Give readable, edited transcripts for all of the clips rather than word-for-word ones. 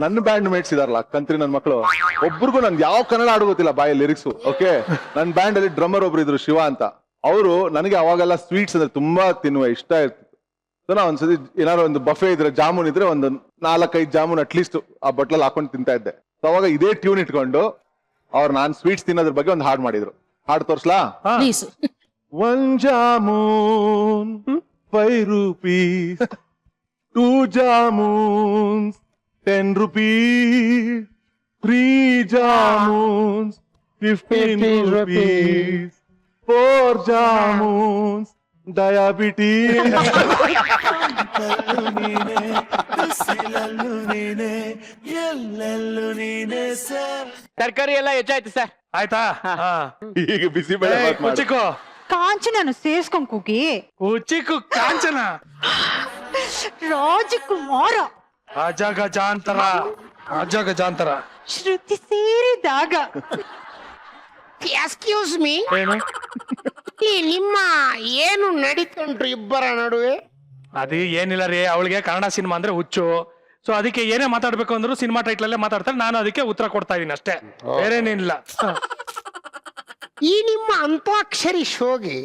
ನನ್ನ band mates ಇದಾರಲ್ಲ ಕಂತ್ರಿ ನನ್ ಮಕ್ಕಳು ಒಬ್ರಿಗೂ ನನ್ ಯಾವ ಕನ್ನಡ ಹಾಡು ಗೊತ್ತಿಲ್ಲ ಬಾಯ ಲಿರಿಕ್ಸ್. ಓಕೆ, ನನ್ ಬ್ಯಾಂಡ್ ಅಲ್ಲಿ ಡ್ರಮ್ಮರ್ ಒಬ್ರು ಇದ್ರು ಶಿವ ಅಂತ. ಅವರು ನನಗೆ ಅವಾಗೆಲ್ಲ ಸ್ವೀಟ್ಸ್ ಅಂದ್ರೆ ತುಂಬಾ ತಿನ್ನುವ ಇಷ್ಟ ಇರ್ತಿತ್ತು. ನಾ ಒಂದ್ಸತಿ ಏನಾದ್ರು ಒಂದು ಬಫೆ ಇದ್ರೆ ಜಾಮೂನ್ ಇದ್ರೆ ಒಂದು 4-5 ಜಾಮೂನ್ ಅಟ್ಲೀಸ್ಟ್ ಆ ಬಟ್ಲಲ್ಲಿ ಹಾಕೊಂಡು ತಿಂತಾ ಇದ್ದೆ. ಅವಾಗ ಇದೇ ಟ್ಯೂನ್ ಇಟ್ಕೊಂಡು ಅವ್ರು ನಾನ್ ಸ್ವೀಟ್ಸ್ ತಿನ್ನೋದ್ರ ಬಗ್ಗೆ ಒಂದು ಹಾಡು ಮಾಡಿದ್ರು. ಹಾಡು ತೋರ್ಸ್ಲಾ? One jamun, 5 rupees. 2 jamuns, 10 rupees. 3 jamuns, 15 rupees. 4 jamuns, diabetes. ತರಕಾರಿ ಎಲ್ಲ ಹೆಚ್ಚಾಯ್ತು ಸರ್. ಆಯ್ತಾ? ಈಗ ಬಿಸಿ ಬೇಳೆ ಬಾತ್ ಮಾಡು. ಕುಚಿಕು ಕಾಂಚನನು ಸೇರ್ಸ್ಕೊಂಡ್ ಕೂಗಿ ಕುಚಿಕು ಕಾಂಚನ ರಾಜಕುಮಾರ ಅಜಗಜಾಂತರ ಅಜಗಜಾಂತರ. ಶ್ರುತಿ ಸೇರಿದಾಗ ಎಕ್ಸ್ಕ್ಯೂಸ್ ಮೀ, ಏನು ಈ ನಿಮ್ಮ ಏನು ನಡೀತುಂಟು ಇಬ್ಬರ ನಡುವೆ? ಅದು ಏನಿಲ್ಲ ರೀ, ಅವಳಿಗೆ ಕನ್ನಡ ಸಿನಿಮಾ ಅಂದ್ರೆ ಹುಚ್ಚು. ಸೊ ಅದಕ್ಕೆ ಏನೇ ಮಾತಾಡ್ಬೇಕು ಅಂದ್ರು ಸಿನಿಮಾ ಟೈಟ್ಲ್ ಅಲ್ಲೇ ಮಾತಾಡ್ತಾರೆ. ನಾನು ಅದಕ್ಕೆ ಉತ್ತರ ಕೊಡ್ತಾ ಇದೀನಿ ಅಷ್ಟೇ, ಬೇರೇನಿಲ್ಲ. ಈ ನಿಮ್ಮ ಅಂತ್ಯಾಕ್ಷರಿ ಶೋಗೆ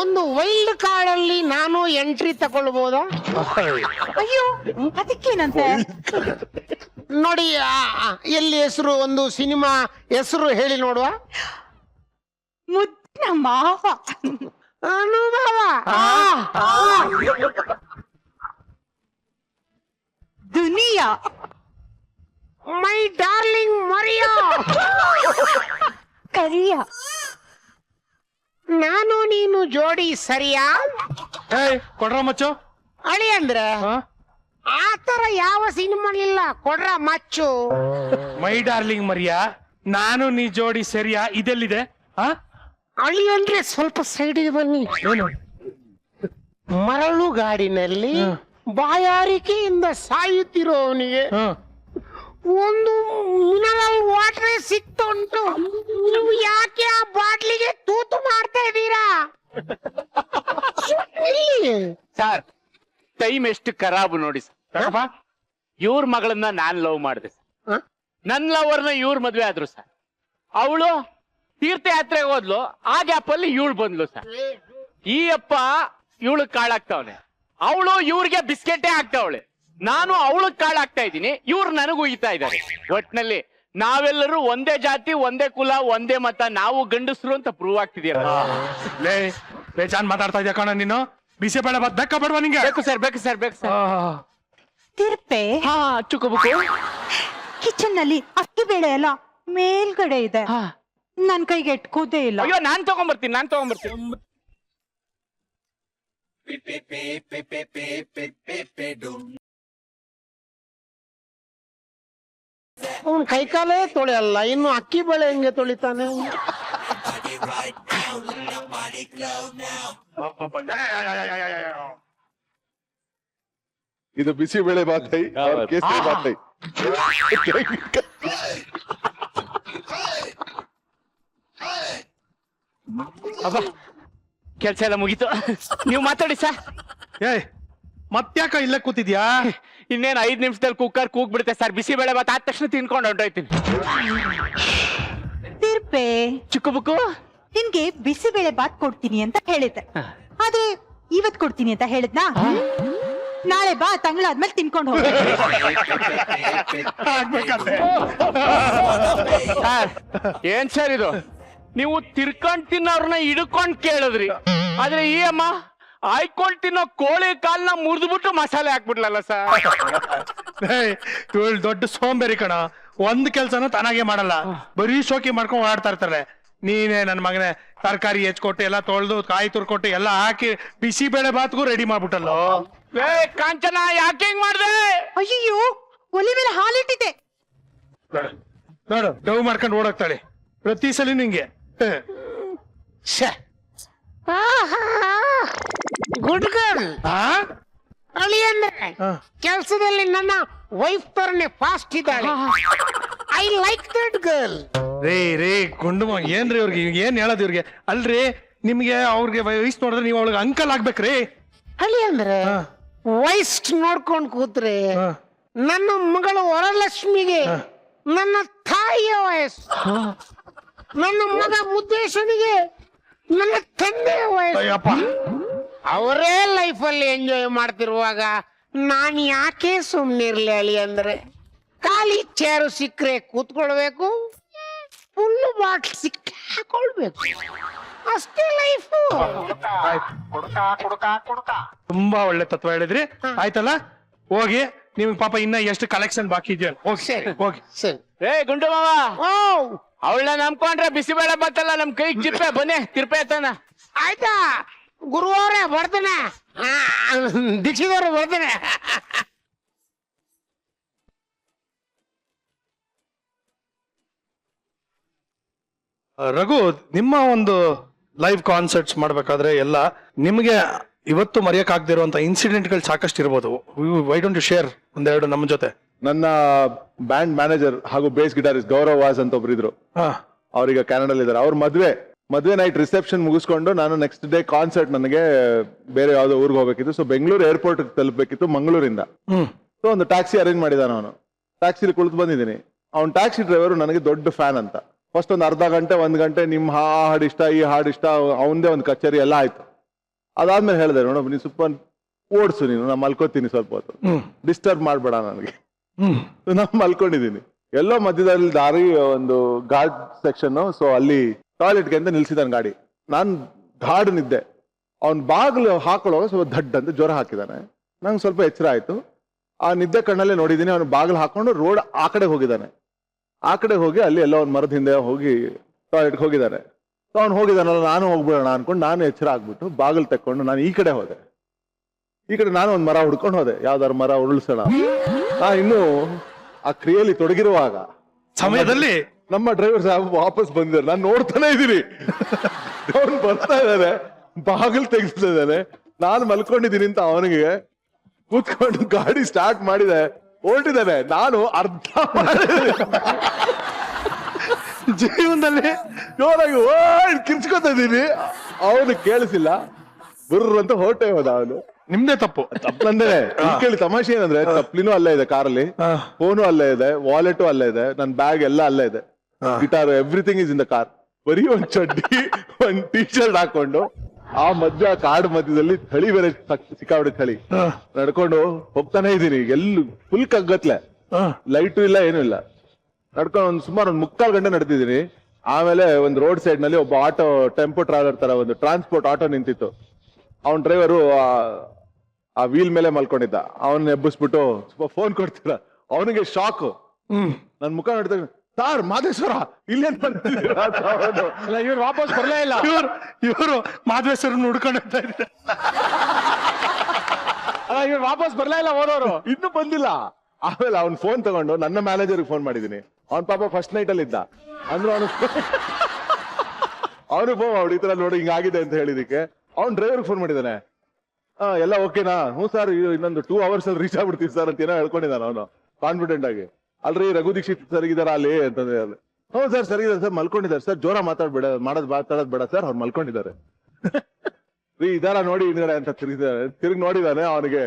ಒಂದು ವೈಲ್ಡ್ ಕಾರ್ಡ್ ಅಲ್ಲಿ ನಾನು ಎಂಟ್ರಿ ತಗೊಳ್ಬಹುದಾ? ಅಯ್ಯೋ ಅದಕ್ಕೇನಂತೆ? ನೋಡಿ, ಎಲ್ಲಿ ಹೆಸರು, ಒಂದು ಸಿನಿಮಾ ಹೆಸರು ಹೇಳಿ ನೋಡುವ. ಮುದ್ದಿನ ಮಾವ ಅನುಭವ. ದುನಿಯಾ. ಮೈ ಡಾರ್ಲಿಂಗ್ ಮರಿಯೋ. ಕರಿಯ. ನಾನು ನೀನು ಜೋಡಿ ಸರಿಯಾ? ಏಯ್ ಕೊಡ್ರ ಮಚ್ಚು. ಅಳಿ ಅಂದ್ರೆ ಆತರ ಯಾವ ಸಿನಿಮಾ ಇಲ್ಲ, ಕೊಡ್ರ ಮಚ್ಚು. ಮೈ ಡಾರ್ಲಿಂಗ್ ಮರಿಯಾ, ನಾನು ನೀ ಜೋಡಿ ಸರಿಯಾ ಇದೆಲ್ಲಿದೆ? ಅಳಿ ಅಂದ್ರೆ ಸ್ವಲ್ಪ ಸೈಡಿಗೆ ಬನ್ನಿ. ಏನು? ಮರಳು ಗಾಡಿನಲ್ಲಿ ಬಾಯಾರಿಕೆಯಿಂದ ಸಾಯುತ್ತಿರೋವನಿಗೆ ಒಂದು ಮಿನರಲ್ ವಾಟರ್ ಸಿಕ್ತುಂಟು, ನೀವು ಯಾಕೆ ಆ ಬಾಟ್ಲಿಗೆ ತೂತು ಮಾಡ್ತಾ ಇದ್ದೀರಾ? ಸರ್ ಟೈಮ್ ಎಷ್ಟು ಖರಾಬು ನೋಡಿ ಸರ್. ಇವ್ರ ಮಗಳನ್ನ ನಾನ್ ಲವ್ ಮಾಡಿದೆ ಸರ್. ನನ್ ಲವರ್ನ ಇವ್ರ ಮದ್ವೆ ಆದ್ರು ಸರ್. ಅವಳು ತೀರ್ಥಯಾತ್ರೆಗೆ ಹೋದ್ಲು, ಆ ಗ್ಯಾಪ್ ಅಲ್ಲಿ ಇವಳು ಬಂದ್ಲು ಸರ್. ಈ ಅಪ್ಪ ಇವಳು ಕಾಳಾಗ್ತಾವನೆ, ಅವಳು ಇವ್ರಿಗೆ ಬಿಸ್ಕೆಟೇ ಆಗ್ತಾವಳೆ. ನಾನು ಅವಳಗ್ ಕಾಳಾಗ್ತಾ ಇದ್ದೀನಿ, ಇವ್ರು ನನಗೂ ಉಯ್ತಾ ಇದ್ದಾರೆ. ಒಟ್ನಲ್ಲಿ ನಾವೆಲ್ಲರೂ ಒಂದೇ ಜಾತಿ, ಒಂದೇ ಕುಲ, ಒಂದೇ ಮತ, ನಾವು ಗಂಡಸರು ಅಂತ ಪ್ರೂವ್ ಆಗ್ತಿದೀರ. ಲೇ ಬೇಜಾನ್ ಮಾತಾಡ್ತಾ ಇದೆಯಾ ಕಣ ನೀನು? ಬಿಸಿ ಬೇಡ ಬಾತ್ ಬೇಕಾ ಬೇಡವಾ ನಿಂಗೆ? ಬೇಕು ಸರ್, ಬೇಕು ಸರ್, ಬೇಕು ಸರ್. ತಿರ್ಪೆ. ಹಾ ಚುಕ್ಕಬುಕ್ಕು. ಕಿಚನ್ ನಲ್ಲಿ ಅಕ್ಕಿ ಬೇಳೆ ಎಲ್ಲ ಮೇಲ್ಗಡೆ ಇದೆ, ನನ್ ಕೈಗೆ ಎಟ್ಕೋದೇ ಇಲ್ಲ. ಅಯ್ಯೋ ನಾನ್ ತಗೊಂಡ್ಬರ್ತೀನಿ, ನಾನ್ ತಗೊಂಡ್ಬರ್ತೀನಿ. ಅವನ್ ಕೈಕಾಲೇ ತೊಳೆಯಲ್ಲ, ಇನ್ನು ಅಕ್ಕಿ ಬೆಳೆ ಹೆಂಗೆ ತೊಳಿತಾನೆ? ಇದು ಬಿಸಿ ಬೇಳೆ ಬಾತ್ ಐ, ಕೇಸರಿ ಬಾತ್ ಐ. ಕೆಲ್ಸ ಎಲ್ಲ ಮುಗೀತು, ನೀವು ಮಾತಾಡಿ ಸರ್. ಏಯ್ ಮತ್ತ್ಯಾಕ ಇಲ್ಲೇ ಕೂತಿದ್ಯಾ? ಇನ್ನೇನ್ 5 ನಿಮಿಷದಲ್ಲಿ ಕುಕ್ಕರ್ ಕೂಗ್ ಬಿಡುತ್ತೆ ಸರ್. ಬಿಸಿ ಬೇಳೆ ಬಾತ್ ಆದ ತಕ್ಷಣ ತಿನ್ಕೊಂಡು ಹೊಂಟೋಯ್ತೀನಿ. ತಿರ್ಪೆ, ಚಿಕ್ಕಬುಕ್ಕು ನಿನ್ಗೆ ಬಿಸಿಬೇಳೆ ಬಾತ್ ಕೊಡ್ತೀನಿ ಅಂತ ಹೇಳಿದ್ದೆ, ಆದ್ರೆ ಇವತ್ ಕೊಡ್ತೀನಿ ಅಂತ ಹೇಳಿದ್ನಾ? ನಾಳೆ ಬಾ, ತಂಗಳಾದ್ಮೇಲೆ ತಿನ್ಕೊಂಡು ಹೋಗ. ಏನ್ ಸರ್ ಇದು? ನೀವು ತಿರ್ಕೊಂಡ್ ತಿನ್ನೋರ್ನ ಹಿಡ್ಕೊಂಡ್ ಕೇಳಿದ್ರಿ, ಆದ್ರೆ ಈ ಅಮ್ಮ ಆಯ್ಕೊಂಡ್ ತಿನ್ನೋ ಕೋಳಿ ಕಾಲ್ನ ಮುರಿದ್ಬಿಟ್ಟು ಮಸಾಲೆ ಹಾಕ್ಬಿಡ್ಲಲ್ಲ ಸರ್. ಇವಳು ದೊಡ್ಡ ಸೋಂಬೇರಿ ಕಣ, ಒಂದ್ ಕೆಲ್ಸನೂ ತಾನಾಗೆ ಮಾಡಲ್ಲ, ಬರೀ ಶೋಕಿ ಮಾಡ್ಕೊಂಡ್ ಓಡಾಡ್ತಾ ಇರ್ತಾರೆ. ನೀನೇ ನನ್ ಮಗನೇ ತರಕಾರಿ ಹೆಚ್ಕೊಟ್ಟು ಎಲ್ಲ ತೊಳ್ದು ಕಾಯಿ ತುರ್ಕೊಟ್ಟು ಎಲ್ಲ ಹಾಕಿ ಬಿಸಿ ಬೇಳೆ ಬಾತ್ಗೂ ರೆಡಿ ಮಾಡ್ಬಿಟ್ಟಲ್ಲೋ. ಕಾಂಚನ ಯಾಕೆ ಹಿಂಗ್ ಮಾಡ್ದೆ? ಅಯ್ಯೋ, ಒಲಿ ಮೇಲೆ ಹಾಲಿಟ್ಟಿದೆ. ನೋಡು ಡವ್ ಮಾಡ್ಕೊಂಡು ಓಡೋಗ್ತಾಳೆ ಪ್ರತಿ ಸಲ ನಿಂಗೆ. Good girl. ಅಳಿ ಅಂದ್ರೆ ಕೆಲಸದಲ್ಲಿ ನನ್ನ ವೈಫ್ ತರನೇ ಫಾಸ್ಟ್ ಇದ್ದಾಳೆ. I like that girl. ರೇ ಗುಂಡು ಏನ್ರಿ ಅವ್ರಿಗೆ ಏನ್ ಹೇಳೋದು ಇವ್ರಿಗೆ? ಅಲ್ರಿ ನಿಮ್ಗೆ ಅವ್ರಿಗೆ ವಯಸ್ಸು ನೋಡಿದ್ರೆ ನೀವು ಅವಳಿಗೆ ಅಂಕಲ್ ಆಗ್ಬೇಕ್ರಿ. ಅಳಿ ಅಂದ್ರೆ ವಯಸ್ಸು ನೋಡ್ಕೊಂಡ್ ಕೂತ್ರೆ ನನ್ನ ಮಗಳು ವರಲಕ್ಷ್ಮಿಗೆ ನನ್ನ ತಾಯಿಯ ವಯಸ್ಸು, ನನ್ನ ಮಗ ಮುದ್ದೇಶನಿಗೆ ನನ್ನ ತಂದೆಯ ವಯಸ್ಸು. ಅಯ್ಯಪ್ಪ, ಅವರೇ ಲೈಫಲ್ಲಿ ಎಂಜಾಯ್ ಮಾಡ್ತಿರುವಾಗ ನಾನು ಯಾಕೆ ಸುಮ್ಮನಿರ್ಲಿ ಅಳಿ ಅಂದ್ರೆ? ಖಾಲಿ ಚೇರು ಸಿಕ್ಕರೆ ಕೂತ್ಕೊಳ್ಬೇಕು, ಫುಲ್ ಬಾಟ್ಲ್ ಸಿಕ್ಕರೆ ಹಾಕೊಳ್ಬೇಕು, ಅಷ್ಟೇ ಲೈಫು. ತುಂಬಾ ಒಳ್ಳೆ ತತ್ವ ಹೇಳಿದ್ರಿ. ಆಯ್ತಲ್ಲ, ಹೋಗಿ ನಿಮ್ಗೆ ಪಾಪ ಇನ್ನ ಎಷ್ಟು ಕಲೆಕ್ಷನ್ ಬಾಕಿ ಇದೆಯಲ್ಲ, ಹೋಗಿ ಸರಿ. ಹೋಗಿ. ಸರಿ. ಏ ಗುಂಡು ಮಾವ, ಓ ಅವಳನ್ನ ನಂಬ್ಕೊಂಡ್ರೆ ಬಿಸಿಬೇಳೆ ಬತ್ತಲ್ಲ ನಮ್ ಕೈಗೆ ಜಿಪ್ಪೆ ಬನ್ನಿ ತಿರ್ಪೆ ಎತ್ತಾನ. ಆಯ್ತಾ ಗುರುವವ್ರೆ ಬರ್ತೇನೆ, ದೀಕ್ಷಿತವ್ರೆ ಬರ್ತೇನೆ. ರಘು, ನಿಮ್ಮ ಒಂದು ಲೈವ್ ಕಾನ್ಸರ್ಟ್ಸ್ ಮಾಡ್ಬೇಕಾದ್ರೆ ಎಲ್ಲ ನಿಮಗೆ ಇವತ್ತು ಮರೆಯಕ್ ಆಗದಿರುವಂತ ಇನ್ಸಿಡೆಂಟ್ಗಳು ಸಾಕಷ್ಟು ಇರ್ಬೋದು. ವೈ ಡೋಂಟ್ ಯು ಶೇರ್ ಒಂದೆರಡು ನಮ್ಮ ಜೊತೆ? ನನ್ನ ಬ್ಯಾಂಡ್ ಮ್ಯಾನೇಜರ್ ಹಾಗೂ ಬೇಸ್ ಗಿಟಾರಿಸ್ಟ್ ಗೌರವ್ ವಾಸ್ ಅಂತ ಒಬ್ರು ಇದ್ರು. ಹಾ, ಅವ್ರೀಗ ಕೆನಡಲ್ಲಿ ಇದ್ದಾರೆ. ಅವ್ರ ಮದ್ವೆ ನೈಟ್ ರಿಸೆಪ್ಷನ್ ಮುಗಿಸ್ಕೊಂಡು ನಾನು ನೆಕ್ಸ್ಟ್ ಡೇ ಕಾನ್ಸರ್ಟ್ ನನಗೆ ಬೇರೆ ಯಾವ್ದೋ ಊರಿಗೆ ಹೋಗ್ಬೇಕಿತ್ತು. ಸೊ ಬೆಂಗಳೂರು ಏರ್ಪೋರ್ಟ್ ತಲುಪಬೇಕಿತ್ತು ಮಂಗಳೂರಿಂದ. ಸೊ ಒಂದು ಟ್ಯಾಕ್ಸಿ ಅರೇಂಜ್ ಮಾಡಿದಾನ ಅವನು. ಟ್ಯಾಕ್ಸಿಲಿ ಕುಳಿತು ಬಂದಿದ್ದೀನಿ. ಅವ್ನ ಟ್ಯಾಕ್ಸಿ ಡ್ರೈವರ್ ನನಗೆ ದೊಡ್ಡ ಫ್ಯಾನ್ ಅಂತ. ಫಸ್ಟ್ ಒಂದು ಅರ್ಧ ಗಂಟೆ 1 ಗಂಟೆ ನಿಮ್ ಹಾಡು ಇಷ್ಟ, ಈ ಹಾಡು ಇಷ್ಟ, ಅವನದೇ ಒಂದು ಕಚೇರಿ ಎಲ್ಲ ಆಯ್ತು. ಅದಾದ್ಮೇಲೆ ಹೇಳಿದೆ, ನೋಡಪ್ಪ ನೀನು ಸ್ವಲ್ಪ ಓಡಿಸು, ನೀನು ನಾ ಮಲ್ಕೋತೀನಿ ಸ್ವಲ್ಪ ಹೊತ್ತು, ಡಿಸ್ಟರ್ಬ್ ಮಾಡ್ಬೇಡ ನನಗೆ. ನಾನು ಮಲ್ಕೊಂಡಿದ್ದೀನಿ. ಎಲ್ಲೋ ಮಧ್ಯದಲ್ಲಿ ದಾರಿ ಒಂದು ಘಾಟ್ ಸೆಕ್ಷನ್. ಸೊ ಅಲ್ಲಿ ಟಾಯ್ಲೆಟ್ಗೆ ಅಂತ ನಿಲ್ಸಿದಾನೆ ಗಾಡಿ. ನಾನ್ ಗಾಢ ನಿದ್ದೆ. ಅವ್ನ್ ಬಾಗಿಲು ಹಾಕೊಳ್ಳೋವಾಗ ಸ್ವಲ್ಪ ದಡ್ಡ ಅಂತ ಜ್ವರ ಹಾಕಿದಾನೆ. ನಂಗೆ ಸ್ವಲ್ಪ ಎಚ್ಚರ ಆಯ್ತು. ಆ ನಿದ್ದೆ ಕಣ್ಣಲ್ಲೇ ನೋಡಿದೀನಿ, ಅವ್ನು ಬಾಗಿಲು ಹಾಕೊಂಡು ರೋಡ್ ಆ ಕಡೆ ಹೋಗಿದ್ದಾನೆ. ಆ ಕಡೆ ಹೋಗಿ ಅಲ್ಲಿ ಎಲ್ಲ ಒಂದ್ ಮರದ ಹಿಂದೆ ಹೋಗಿ ಟಾಯ್ಲೆಟ್ಗೆ ಹೋಗಿದ್ದಾನೆ. ಸೊ ಅವ್ನು ಹೋಗಿದ್ದಾನಲ್ಲ, ನಾನು ಹೋಗ್ಬಿಡೋಣ ಅನ್ಕೊಂಡು ನಾನು ಎಚ್ಚರ ಆಗ್ಬಿಟ್ಟು ಬಾಗಿಲು ತೆಕ್ಕೊಂಡು ನಾನು ಈ ಕಡೆ ಹೋದೆ. ಈ ಕಡೆ ನಾನು ಒಂದ್ ಮರ ಹುಡ್ಕೊಂಡು ಹೋದೆ, ಯಾವ್ದಾರು ಮರ ಉರುಳಿಸೋಣ. ಇನ್ನು ಆ ಕ್ರಿಯೆಯಲ್ಲಿ ತೊಡಗಿರುವಾಗ ಸಮಯದಲ್ಲಿ ನಮ್ಮ ಡ್ರೈವರ್ ಸಾಹೇಬ್ ವಾಪಸ್ ಬಂದಿದ್ದಾರೆ. ನಾನು ನೋಡ್ತಾನೆ ಇದ್ದೀನಿ, ಅವ್ನು ಬರ್ತಾ ಇದ್ದಾನೆ, ಬಾಗಿಲು ತೆಗಿಸ್ತಾ ಇದ್ದಾನೆ. ನಾನು ಮಲ್ಕೊಂಡಿದ್ದೀನಿ ಅಂತ ಅವನಿಗೆ ಕೂತ್ಕೊಂಡು ಗಾಡಿ ಸ್ಟಾರ್ಟ್ ಮಾಡಿದೆ, ಹೊರಟಿದ್ದಾನೆ. ನಾನು ಅರ್ಧ ಜೀವನದಲ್ಲಿ ಜೋರಾಗಿ ಕಿರ್ಚ್ಕೊತಾ ಇದ್ದೀನಿ. ಅವನು ಕೇಳಿಸಿಲ್ಲ, ಬುರ್ರ ಅಂತ ಹೊರಟೆ ಹೋದ ಅವನು. ನಿಮ್ದೇ ತಪ್ಪು. ತಪ್ಪಂದ್ರೆ ಕೇಳಿ, ತಮಾಷೆ ಏನಂದ್ರೆ ತಪ್ಲಿನೂ ಅಲ್ಲೇ ಇದೆ, ಕಾರಲ್ಲಿ ಫೋನು ಅಲ್ಲೇ ಇದೆ, ವಾಲೆಟು ಅಲ್ಲೇ ಇದೆ, ನನ್ನ ಬ್ಯಾಗ್ ಎಲ್ಲ ಅಲ್ಲೇ ಇದೆ, guitar everything is in the car. ಬರೀ ಒಂದ್ ಚಡ್ಡಿ ಒಂದ್ ಟೀ ಶರ್ಟ್ ಹಾಕೊಂಡು ಆ ಮಧ್ಯ ಕಾಡು ಮಧ್ಯದಲ್ಲಿ ಥಳಿ ಬೇರೆ ಸಿಕ್ಕಾಬಿಡಿ ಥಳಿ ನಡ್ಕೊಂಡು ಹೋಗ್ತಾನೆ ಇದ್ದೀನಿ. ಎಲ್ಲೂ ಫುಲ್ ಕಗ್ಗತ್ಲೆ, ಲೈಟು ಇಲ್ಲ ಏನು ಇಲ್ಲ. ನಡ್ಕೊಂಡು ಸುಮಾರು ಒಂದ್ 3/4 ಗಂಟೆ ನಡ್ತಿದ್ದೀನಿ. ಆಮೇಲೆ ಒಂದು ರೋಡ್ ಸೈಡ್ ನಲ್ಲಿ ಒಬ್ಬ ಆಟೋ, ಟೆಂಪೋ ಟ್ರಾವೆಲರ್ ತರ ಒಂದು ಟ್ರಾನ್ಸ್ಪೋರ್ಟ್ ಆಟೋ ನಿಂತಿತ್ತು. ಅವನ್ ಡ್ರೈವರು ಆ ವೀಲ್ ಮೇಲೆ ಮಲ್ಕೊಂಡಿದ್ದ. ಅವನ್ನ ಎಬ್ಬಿಸ್ಬಿಟ್ಟು ಸ್ವಲ್ಪ ಫೋನ್ ಕೊಡ್ತೀರ. ಅವನಿಗೆ ಶಾಕ್. ನನ್ ಮುಖ ನೋಡ್ತಾ, ಸಾರ್ ಮಾದೇಶ್ವರ ಇಲ್ಲೇನ್ ಬಂದಿದ್ದೀರಾ? ಇವ್ರು ವಾಪಸ್ ಬರ್ಲೇ ಇಲ್ಲ. ಇವರು ಮಾಧವೇಶ್ವರನ್ನ ಹುಡ್ಕೊಂಡು ಹೋಗ್ತಾ ಇದ್ದಾರೆ. ಇವ್ರು ವಾಪಸ್ ಬರ್ಲೇ ಇಲ್ಲ, ಹೋದವರು ಇನ್ನೂ ಬಂದಿಲ್ಲ. ಆಮೇಲೆ ಅವ್ನ್ ಫೋನ್ ತಗೊಂಡು ನನ್ನ ಮ್ಯಾನೇಜರ್ಗೆ ಫೋನ್ ಮಾಡಿದೀನಿ. ಅವ್ನ್ ಪಾಪ ಫಸ್ಟ್ ನೈಟ್ ಅಲ್ಲಿ ಇದ್ದ. ಅಂದ್ರೆ ಅವನು ಈ ತರ ನೋಡಿ ಹಿಂಗಾಗಿದೆ ಅಂತ ಹೇಳಿದಕ್ಕೆ ಅವ್ನ್ ಡ್ರೈವರ್ಗೆ ಫೋನ್ ಮಾಡಿದಾನೆ. ಎಲ್ಲ ಓಕೆನಾ? ಹ್ಞೂ ಸರ್, ಇನ್ನೊಂದು 2 hours ಅಲ್ಲಿ ರೀಚ್ ಆಗ್ಬಿಡ್ತೀವಿ ಸರ್ ಅಂತ ಏನೋ ಹೇಳ್ಕೊಂಡಿದ್ದಾನ ಅವನು ಕಾನ್ಫಿಡೆಂಟ್ ಆಗಿ. ಅಲ್ರಿ ರಘು ದೀಕ್ಷಿತ್ ಸರಿಗಿದಾರ ಅಲ್ಲಿ ಅಂತಂದ್ರೆ, ಹ್ಞೂ ಸರ್ ಸರಿಗಿದ್ದಾರೆ ಸರ್, ಮಲ್ಕೊಂಡಿದ್ದಾರೆ ಸರ್, ಜೋರ ಮಾತಾಡ್ಬೇಡ, ಮಾತಾಡೋದ್ ಬೇಡ ಸರ್, ಅವ್ರು ಮಲ್ಕೊಂಡಿದ್ದಾರೆ. ರೀ ಇದಾರ ನೋಡಿ ಹಿಂದ್ಗಡೆ ಅಂತ ತಿರುಗಿ ನೋಡಿದಾನೆ. ಅವನಿಗೆ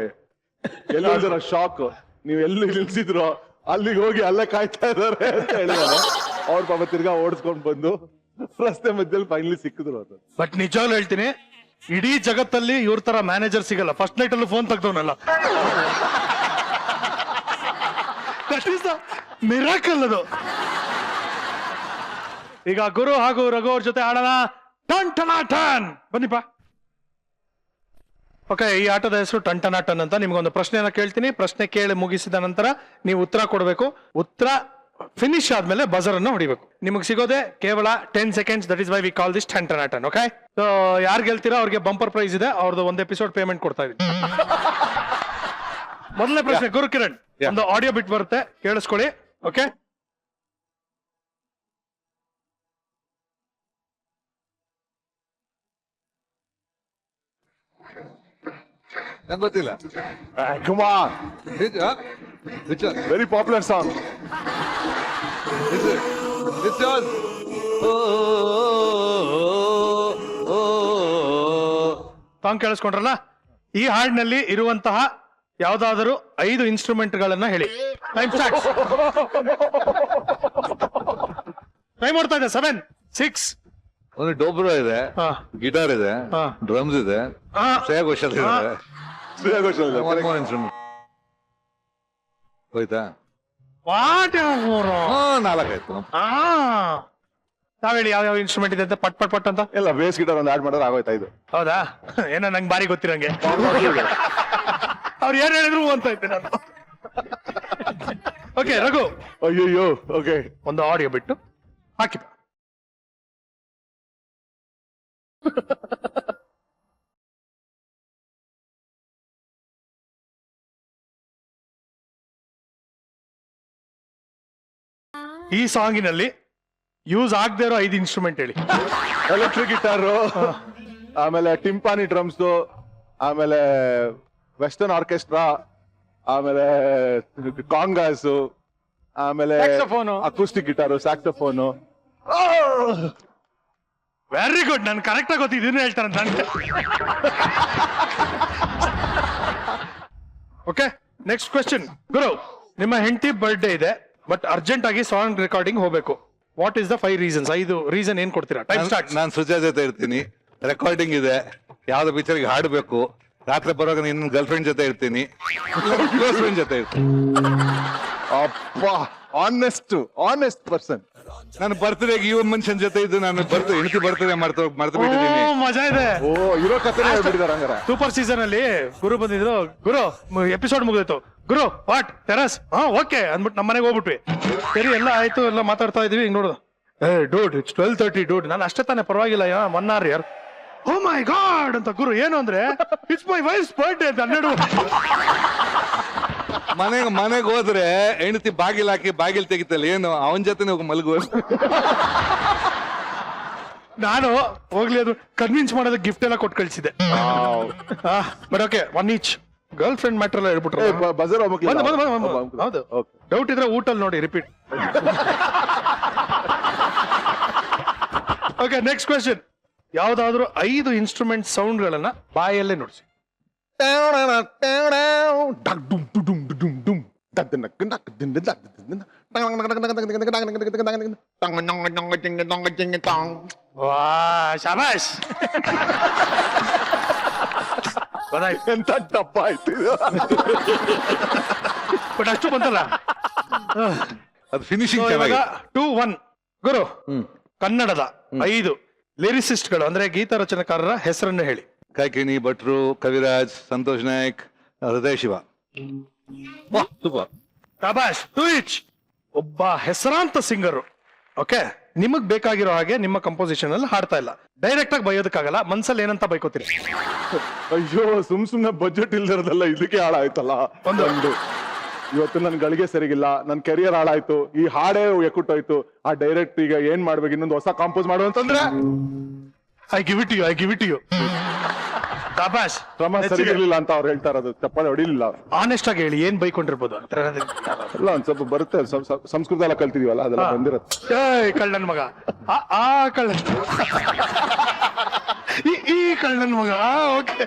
ಎಲ್ಲ ಶಾಕ್. ನೀವ್ ಎಲ್ಲಿ ನಿಲ್ಸಿದ್ರು ಅಲ್ಲಿಗೆ ಹೋಗಿ ಅಲ್ಲೇ ಕಾಯ್ತಾ ಇದಾರೆ ಅಂತ ಹೇಳಿದಾನೆ. ಅವ್ರ ಪಾಪ ತಿರ್ಗಾ ಓಡಿಸ್ಕೊಂಡ್ ಬಂದು ರಸ್ತೆ ಮಧ್ಯದಲ್ಲಿ ಫೈನಲಿ ಸಿಕ್ಕಿದ್ರು ಅದು. ಬಟ್ ನಿಜವಾಗ್ಲೂ ಹೇಳ್ತೀನಿ, ಇಡೀ ಜಗತ್ತಲ್ಲಿ ಇವ್ರ ತರ ಮ್ಯಾನೇಜರ್ ಸಿಗಲ್ಲ. ಫಸ್ಟ್ ನೈಟ್ ಅಲ್ಲೂ phone ತೆಗ್ದವನಲ್ಲ. That is the miracle ಅದು. ಈಗ ಗುರು ಹಾಗೂ ರಘು ಅವ್ರ ಜೊತೆ ಆಡೋಣ ಟನ್ ಟನಾ ಟನ್. ಬನ್ನಿಪ್ಪ. ಓಕೆ, ಈ ಆಟದ ಹೆಸರು ಟನ್ ಟನಾ ಟನ್ ಅಂತ. ನಿಮ್ಗೊಂದು ಪ್ರಶ್ನೆಯನ್ನ ಕೇಳ್ತೀನಿ. ಪ್ರಶ್ನೆ ಕೇಳಿ ಮುಗಿಸಿದ ನಂತರ ನೀವು ಉತ್ತರ ಕೊಡಬೇಕು. ಉತ್ತರ ಫಿನಿಶ್ ಆದ್ಮೇಲೆ ಬಜರ್ ಅನ್ನು ಹೊಡಿಬೇಕು. ನಿಮಗೆ ಸಿಗೋದೆ ಕೇವಲ 10 seconds. That is why we call this ಟನ್ ಟನಾ ಟನ್. ಓಕೆ, ಸೊ ಯಾರು ಗೆಲ್ತೀರಾ ಅವ್ರಿಗೆ ಬಂಪರ್ ಪ್ರೈಸ್ ಇದೆ. ಅವ್ರದ್ದು 1 episode ಪೇಮೆಂಟ್ ಕೊಡ್ತಾ ಇದೀವಿ. ಮೊದಲನೇ ಪ್ರಶ್ನೆ ಗುರು ಕಿರಣ್, ಒಂದು ಆಡಿಯೋ ಬಿಟ್ ಬರುತ್ತೆ, ಕೇಳಿಸ್ಕೊಳ್ಳಿ. ಓಕೆ, ನಂಗೆ ಗೊತ್ತಿಲ್ಲ. Come on. Very popular song. It's yours. Song ಕೇಳಿಸ್ಕೊಂಡ್ರಲ್ಲ. ಈ ಹಾಡಿನಲ್ಲಿ ಇರುವಂತಹ ಯಾವ್ದಾದರೂ 5 ಇನ್ಸ್ಟ್ರೂಮೆಂಟ್ ಗಳನ್ನ ಹೇಳಿ. Time start. ಟೈಮ್ ಓಡ್ತಾ ಇದೆ. 7, 6. ಒಂದು ಡೋಬ್ರೋ ಇದೆ, ಹಾ. ಗಿಟಾರ್ ಇದೆ, ಹಾ. ಡ್ರಮ್ಸ್ ಇದೆ, ಹಾ. ಶ್ರೇಯಾ ಘೋಷಾಲ್ ಇದೆ. ಶ್ರೇಯಾ ಘೋಷಾಲ್ ಇದೆ. One more instrument. ಹೋಯ್ತಾ? ವಾಟ್ 4 ನಾವ್ ಹೇಳಿ ಯಾವ ಇನ್ಸ್ಟ್ರೂಮೆಂಟ್ ಇದೆ ಅಂತ ಪಟ್ ಪಟ್ ಪಟ್ ಅಂತ. ಎಲ್ಲ ಬೇಸ್ ಗಿಟಾರ್ ಒಂದು ಆಡ್ ಮಾಡಿದ್ರೆ ಆಗೋಯ್ತಾ ಇದು. ಹೌದಾ? ಏನೋ ನಂಗೆ ಬಾರಿ ಗೊತ್ತಿರಂಗೆ. ಅವ್ರು ಏನ್ ಹೇಳಿದ್ರು ಅಂತ ಇದ್ದೆ ನಾನು. ಓಕೆ ರಘು, ಅಯ್ಯೋ ಓಕೆ. ಒಂದು ಆಡಿಯೋ ಬಿಟ್ಟು ಹಾಕಿ. ಈ ಸಾಂಗಿನಲ್ಲಿ ಯೂಸ್ ಆಗದೆ ಇರೋ 5 ಇನ್ಸ್ಟ್ರೂಮೆಂಟ್ ಹೇಳಿ. ಎಲೆಕ್ಟ್ರಿಕ್ ಗಿಟಾರು, ಆಮೇಲೆ ಟಿಂಪಾನಿ ಡ್ರಮ್ಸ್, ಆಮೇಲೆ ವೆಸ್ಟರ್ನ್ ಆರ್ಕೆಸ್ಟ್ರಾ, ಆಮೇಲೆ ಕಾಂಗಾಸ್, ಆಮೇಲೆ Saxophone. Acoustic guitar, saxophone. Very good. ನನ್ ಕರೆಕ್ಟ್ ಆಗಿ ಗೊತ್ತಿದ್ದು ಇದನ್ನ ಹೇಳ್ತಾರೆ ನನಗೆ. Okay, next question. ಗುರು, ನಿಮ್ಮ ಹೆಂಡತಿ ಬರ್ಡೇ ಇದೆ, ಬಟ್ ಅರ್ಜೆಂಟ್ ಆಗಿ ಸಾಂಗ್ ರೆಕಾರ್ಡಿಂಗ್ ಹೋಗ್ಬೇಕು. What is the 5 reasons? 5 reason ಏನ್ ಕೊಡ್ತೀರಾ? Time start. ನಾನು ಸುಜಾ ಜೊತೆ ಇರ್ತೀನಿ, ರೆಕಾರ್ಡಿಂಗ್ ಇದೆ, ಯಾವ್ದೋ ಪಿಕ್ಚರ್ಗೆ ಹಾಡ್ಬೇಕು, ರಾತ್ರಿ ಬರುವಾಗ ನಿನ್ನ ಗರ್ಲ್ ಫ್ರೆಂಡ್ ಜೊತೆ ಇರ್ತೀನಿ, ಕ್ಲೋಸ್ ಫ್ರೆಂಡ್ ಜೊತೆ ಇರ್ತೀನಿ. ಅಪ್ಪ, ಆನೆಸ್ಟ್ ಪರ್ಸನ್. ನನ್ನ ಬರ್ತ್ಡೇಗೆ ಇವ್ ಮನುಷ್ಯನ ಜೊತೆ ಇದ್ದು ನಾನು ಹೆಂಡತಿ ಬರ್ತ್ಡೇ ಮರ್ತು ಬಿಟ್ಟಿದ್ದೀನಿ. ಮಜಾ ಇದೆ. ಓ, ಇರೋ ಕಥೆ ಹೇಳ್ಬಿಟ್ಟಿದಾರೆ ಹಂಗಾರೆ. ಸೂಪರ್ ಸೀಸನ್ ಅಲ್ಲಿ ಗುರು ಬಂದಿದ್ರು. ಗುರು ಎಪಿಸೋಡ್ ಮುಗಿದೋಯ್ತು. ಗುರು ವಾಟ್ ಟೆರಸ್? ಓಕೆ ಅಂದ್ಬಿಟ್ಟು ನಮ್ಮ ಮನೆಗೆ ಹೋಗ್ಬಿಟ್ವಿ. ಸರಿ, ಎಲ್ಲ ಆಯ್ತು, ಎಲ್ಲ ಮಾತಾಡ್ತಾ ಇದೀವಿ. ಹಿಂಗ್ ನೋಡುದು, ಡೂಡ್ ಇಟ್ಸ್ 12:30 ಡೂಡ್. ನಾನು ಅಷ್ಟೇ ತಾನೇ, ಪರವಾಗಿಲ್ಲ, 1 hour ಯಾರು. ಓ ಮೈ ಗಾಡ್ ಅಂತ. ಗುರು ಏನು ಅಂದ್ರೆ, ಇಟ್ಸ್ ಮೈ ವೈಫ್ಸ್ ಬರ್ಡೇ ಅಂತ 12. ಮನೆಗೆ ಹೋದ್ರೆ ಹೆಂಡತಿ ಬಾಗಿಲ್ ಹಾಕಿ ಬಾಗಿಲ್ ತೆಗಿತಲ್ಲ, ಏನು ಅವನ ಜೊತೆ ಹೋಗಿ ಮಲಗುವ. ನಾನು ಹೋಗ್ಲಿ, ಅದು ಕನ್ವಿನ್ಸ್ ಮಾಡೋದಕ್ಕೆ ಗಿಫ್ಟ್ ಎಲ್ಲ ಕೊಟ್ಟು ಕಳ್ಸಿದ್ದೆ. But okay, 1 each. Girl friend matter ಎಲ್ಲ ಹೇಳ್ಬಿಟ್ರು. ಬಜರ್ ಹೌದು. ಡೌಟ್ ಇದ್ರೆ ಊಟಲ್ಲಿ ನೋಡಿ, ರಿಪೀಟ್. Okay, next question. ಯಾವ್ದಾದ್ರು 5 ಇನ್ಸ್ಟ್ರೂಮೆಂಟ್ ಸೌಂಡ್ ಗಳನ್ನ ಬಾಯಲ್ಲೇ ನುಡಿಸಿ. ವಾ, ಶಾಬಾಷ್. ಗೊತ್ತಾಯ್ತು. ಎಂತ ಟಪ್ಪ ಆಯ್ತು ಇದು. ಬಟ್ ಅಷ್ಟು ಬಂತಲ್ಲ. ಅದು ಫಿನಿಶಿಂಗ್ So, ಇವಾಗ ಚೆನ್ನಾಗಿ. 2-1. ಗುರು, ಕನ್ನಡದ 5 ಲಿರಿಸಿಸ್ಟ್ ಗಳು ಅಂದ್ರೆ ಗೀತ ರಚನೆಕಾರರ ಹೆಸರನ್ನು ಹೇಳಿ. ಕಾಯ್ಕಿಣಿ ಭಟ್ರು, ಕವಿರಾಜ್, ಸಂತೋಷ್ ನಾಯಕ್, ಹೃದಯ ಶಿವ. ಸೂಪರ್. ಶಾಬಾಷ್. 2 each. ಒಬ್ಬ ಹೆಸರಾಂತ ಸಿಂಗರು. ಓಕೆ, ನಿಮಗ್ ಬೇಕಾಗಿರೋ ಹಾಗೆ ನಿಮ್ಮ ಕಂಪೋಸಿಷನ್ ಅಲ್ಲಿ ಹಾಡ್ತಾ ಇಲ್ಲ. ಡೈರೆಕ್ಟ್ ಆಗಿ ಬೈಯೋದಕ್ಕಾಗಲ್ಲ, ಮನ್ಸಲ್ಲಿ ಏನಂತ ಬೈಕೋತೀರಿ? ಅಯ್ಯೋ, ಸುಮ್ನೆ ಬಜೆಟ್ ಇಲ್ದಿರೋದಲ್ಲ, ಇದಕ್ಕೆ ಹಾಳಾಯ್ತಲ್ಲ. ಒಂದು ಇವತ್ತು ನನ್ ಗಳಿಗೆ ಸರಿಗಿಲ್ಲ, ನನ್ ಕೆರಿಯರ್ ಹಾಳಾಯ್ತು, ಈ ಹಾಡೇ ಎಕ್ಕುಟ್ಟೋಯ್ತು. ಆ ಡೈರೆಕ್ಟ್ ಈಗ ಏನ್ ಮಾಡ್ಬೇಕು, ಇನ್ನೊಂದು ಹೊಸ ಕಾಂಪೋಸ್ ಮಾಡು ಅಂತಂದ್ರೆ ಐ ಗಿವ್ ಇಟ್ ಯು. ಶಾಬಾಷ್. ಕ್ರಮ ಸರಿಗಿರ್ಲಿಲ್ಲ ಅಂತ ಅವ್ರು ಹೇಳ್ತಾ ಇರೋದು, ಚಪ್ಪಾಳೆ ಹೊಡಿಲಿಲ್ಲ ಅವ್ರು. ಆನೆಸ್ಟ್ ಆಗಿ ಹೇಳಿ, ಏನ್ ಬೈಕೊಂಡಿರ್ಬೋದು? ಎಲ್ಲ ಒಂದ್ ಸ್ವಲ್ಪ ಬರುತ್ತೆ, ಸಂಸ್ಕೃತ ಎಲ್ಲ ಕಲ್ತಿದೀವಲ್ಲ, ಅದೆಲ್ಲ ಬಂದಿರತ್ತೆ. ಕಳ್ಳನ್ ಮಗ, ಆ ಕಳ್ಳನ್, ಈ ಕಳ್ಳನ್ ಮಗ. ಓಕೆ,